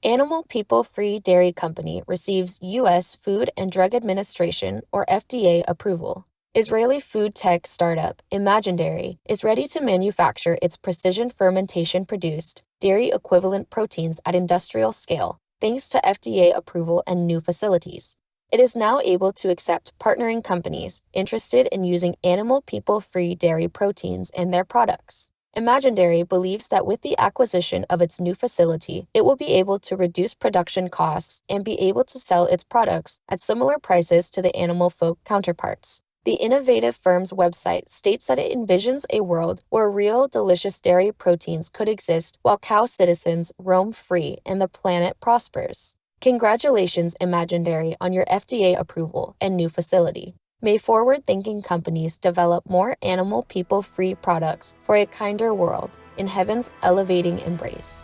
Animal People-Free Dairy Company receives U.S. Food and Drug Administration or FDA approval. Israeli food tech startup Imagine Dairy is ready to manufacture its precision fermentation-produced, dairy-equivalent proteins at industrial scale, thanks to FDA approval and new facilities. It is now able to accept partnering companies interested in using animal people-free dairy proteins in their products. Imagine Dairy believes that with the acquisition of its new facility, it will be able to reduce production costs and be able to sell its products at similar prices to the animal folk counterparts. The innovative firm's website states that it envisions a world where real, delicious dairy proteins could exist while cow citizens roam free and the planet prospers. Congratulations, Imagine Dairy, on your FDA approval and new facility. May forward-thinking companies develop more animal people-free products for a kinder world in heaven's elevating embrace.